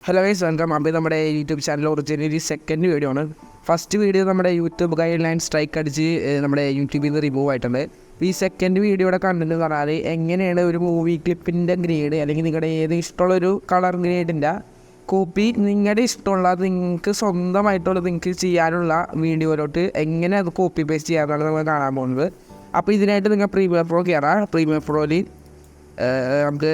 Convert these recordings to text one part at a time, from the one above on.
Hello guys, welcome. അപ്പോൾ നമ്മുടെ YouTube channel originally second video ആണ്. ഫസ്റ്റ് വീഡിയോ നമ്മുടെ യൂട്യൂബ് ഗൈഡ് ലൈൻ സ്ട്രൈക്ക് അടിച്ച് നമ്മുടെ യൂട്യൂബിൽ നിന്ന് റിമൂവ് ആയിട്ടുണ്ട്. ഈ സെക്കൻഡ് വീഡിയോയുടെ കണ്ടന്റ് എന്ന് പറഞ്ഞാൽ എങ്ങനെയാണ് ഒരു മൂവി ക്ലിപ്പിൻ്റെ ഗ്രേഡ് അല്ലെങ്കിൽ നിങ്ങളുടെ ഏത് ഇഷ്ടമുള്ളൊരു കളർ ഗ്രേഡിൻ്റെ കോപ്പി നിങ്ങളുടെ ഇഷ്ടമുള്ള നിങ്ങൾക്ക് സ്വന്തമായിട്ടുള്ള നിങ്ങൾക്ക് ചെയ്യാനുള്ള വീഡിയോയിലോട്ട് എങ്ങനെ അത് കോപ്പി പേസ്റ്റ് ചെയ്യാമെന്നാണ് നമ്മൾ കാണാൻ പോകുന്നത്. അപ്പോൾ ഇതിനായിട്ട് നിങ്ങൾ പ്രീമിയർ പ്രോ കയറാം. പ്രീമിയർ പ്രോയിൽ നമുക്ക്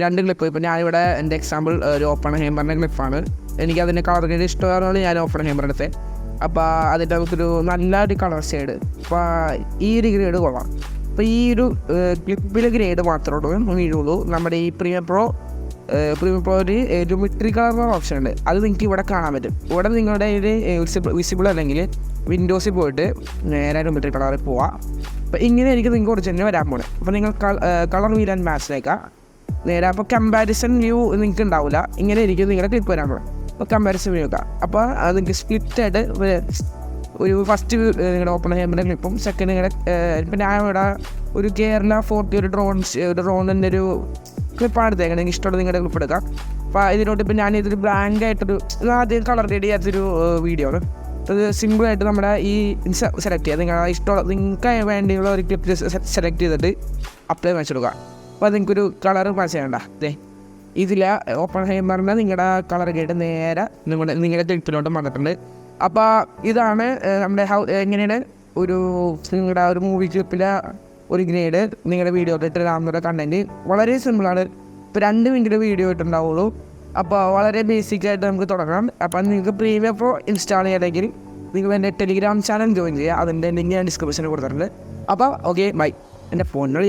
രണ്ട് ക്ലിപ്പ്. ഇപ്പോൾ ഞാനിവിടെ എൻ്റെ എക്സാമ്പിൾ ഒരു ഓപ്പൺ ഹേമറിൻ്റെ ക്ലിപ്പാണ്. എനിക്കതിൻ്റെ കളർ ഗ്രേഡ് ഇഷ്ടമായതുകൊണ്ട് ഞാൻ ഓപ്പൺ ഹേമർ എടുത്തത്. അപ്പോൾ അതിൻ്റെ നമുക്കൊരു നല്ലൊരു കളർ ഷെയ്ഡ്. അപ്പോൾ ഈ ഒരു ഗ്രേഡ് കൊള്ളാം. അപ്പോൾ ഈ ഒരു ക്ലിപ്പിലെ ഗ്രേഡ് മാത്രമേ വീഴുള്ളൂ. നമ്മുടെ ഈ പ്രീമിയർ പ്രോയിൽ ജോമെട്രി കളർ ഓപ്ഷൻ ഉണ്ട്. അത് നിങ്ങൾക്ക് ഇവിടെ കാണാൻ പറ്റും. ഇവിടെ നിങ്ങളുടെ ഇത് വിസിബിൾ അല്ലെങ്കിൽ വിൻഡോസിൽ പോയിട്ട് നേരെ ജോമെട്രി കളറിൽ പോവാം. അപ്പോൾ ഇങ്ങനെ എനിക്ക് നിങ്ങൾക്ക് ഒറിജിനൽ വരാൻ പോണേ. അപ്പോൾ നിങ്ങൾ കളർ വീൽ ആൻഡ് മാച്ചിലേക്കാം നേരെ. അപ്പോൾ കമ്പാരിസൺ വ്യൂ നിങ്ങൾക്ക് ഉണ്ടാവില്ല. ഇങ്ങനെ എനിക്ക് നിങ്ങളുടെ ക്ലിപ്പ് വരാൻ പോണേ. അപ്പോൾ കമ്പാരിസൺ വ്യൂ വെക്കാം. അപ്പോൾ നിങ്ങൾക്ക് സ്പ്ലിറ്റായിട്ട് ഒരു ഫസ്റ്റ് നിങ്ങളുടെ ഓപ്പൺ ഹേമറിൻ്റെ ക്ലിപ്പും സെക്കൻഡ് നിങ്ങളുടെ ഇപ്പം ഞാൻ ഇവിടെ ഒരു കേരള 40 ഒരു ഡ്രോണിൻ്റെ ഒരു ക്ലിപ്പാണ് എടുത്തേക്കുന്നത്. നിങ്ങൾക്ക് ഇഷ്ടമുള്ള നിങ്ങളുടെ ക്ലിപ്പ് എടുക്കാം. അപ്പോൾ ഇതിനോട്ട് ഇപ്പം ഞാനിതൊരു ബ്ലാങ്ക് ആയിട്ടൊരു ആദ്യം കളർ റെഡി ചെയ്യാത്തൊരു വീഡിയോ ആണ്. അത് സിമ്പിളായിട്ട് നമ്മുടെ ഈ സെലക്ട് ചെയ്യുക. നിങ്ങളുടെ ഇഷ്ടമുള്ള നിങ്ങൾക്ക് വേണ്ടിയുള്ള ഒരു ക്ലിപ്പ് സെലക്ട് ചെയ്തിട്ട് അപ്ലൈ മാച്ച് കൊടുക്കുക. അപ്പോൾ നിങ്ങൾക്കൊരു കളർ മാച്ച് ചെയ്യണ്ട. ഇതിൽ ഓപ്പൺ ഹേമറിൻ്റെ നിങ്ങളുടെ കളർ കേട്ട് നേരെ നിങ്ങളുടെ ക്ലിപ്പിലോട്ട് വന്നിട്ടുണ്ട്. അപ്പോൾ ഇതാണ് നമ്മുടെ എങ്ങനെയാണ് നിങ്ങളുടെ ഒരു മൂവി ക്ലിപ്പിലെ ഒരു ഗ്രേഡ് നിങ്ങളുടെ വീഡിയോ ഇട്ട് കാണുന്ന കണ്ടൻറ്റ് വളരെ സിമ്പിളാണ്. ഇപ്പോൾ 2 മിനിറ്റിൻ്റെ വീഡിയോ ഇട്ടുണ്ടാവുള്ളൂ. അപ്പോൾ വളരെ ബേസിക്കായിട്ട് നമുക്ക് തുടങ്ങാം. അപ്പം നിങ്ങൾക്ക് പ്രീമിയർ പ്രോ ഇൻസ്റ്റാൾ ചെയ്യണമെങ്കിൽ നിങ്ങൾ എൻ്റെ ടെലിഗ്രാം ചാനൽ ജോയിൻ ചെയ്യുക. അതിൻ്റെ ലിങ്ക് ഞാൻ ഡിസ്ക്രിപ്ഷനിൽ കൊടുത്തിട്ടുണ്ട്. അപ്പോൾ ഓക്കെ, ബൈ. എൻ്റെ ഫോണിനോട്